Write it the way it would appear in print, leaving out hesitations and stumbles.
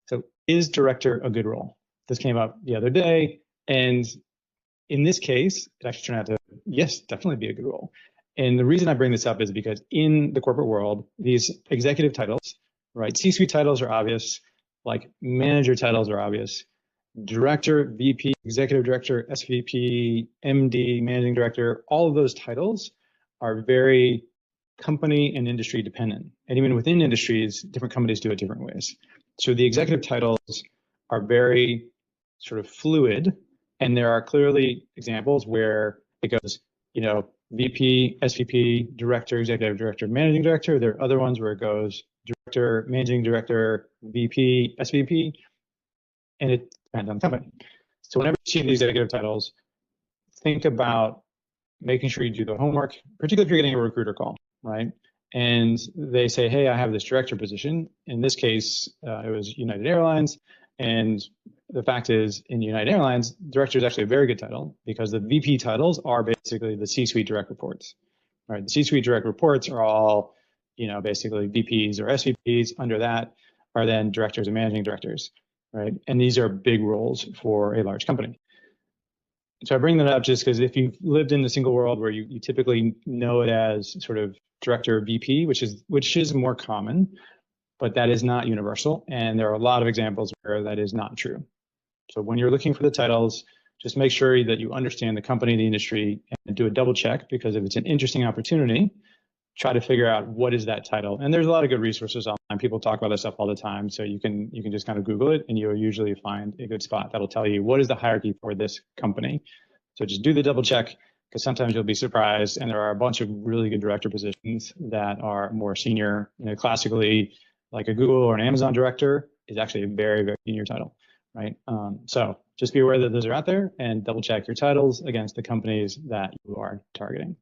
So is director a good role? This came up the other day, and in this case, it actually turned out to, yes, definitely be a good role. And the reason I bring this up is because in the corporate world, these executive titles, right? C-suite titles are obvious, like manager titles are obvious. Director, VP, executive director, SVP, MD, managing director, all of those titles are very company and industry dependent. And even within industries, different companies do it different ways. So the executive titles are very sort of fluid, and there are clearly examples where it goes, VP, SVP, director, executive director, managing director. There are other ones where it goes director, managing director, VP, SVP, and it depends on the company. So whenever you see these executive titles, think about making sure you do the homework, particularly if you're getting a recruiter call, right? And they say, hey, I have this director position. In this case, it was United Airlines. And the fact is, in United Airlines, director is actually a very good title because the VP titles are basically the C-suite direct reports, right? The C-suite direct reports are all, basically VPs or SVPs. Under that are then directors and managing directors, right? And these are big roles for a large company. So I bring that up just because if you've lived in the single world where you typically know it as sort of director VP, which is more common, but that is not universal. And there are a lot of examples where that is not true. So when you're looking for the titles, just make sure that you understand the company, the industry, and do a double check, because if it's an interesting opportunity, try to figure out what is that title. And there's a lot of good resources online. People talk about this stuff all the time. So you can just kind of Google it and you'll usually find a good spot that'll tell you what is the hierarchy for this company. So just do the double check, because sometimes you'll be surprised. And there are a bunch of really good director positions that are more senior. Classically, like a Google or an Amazon director is actually a very, very senior title, right? So just be aware that those are out there and double check your titles against the companies that you are targeting.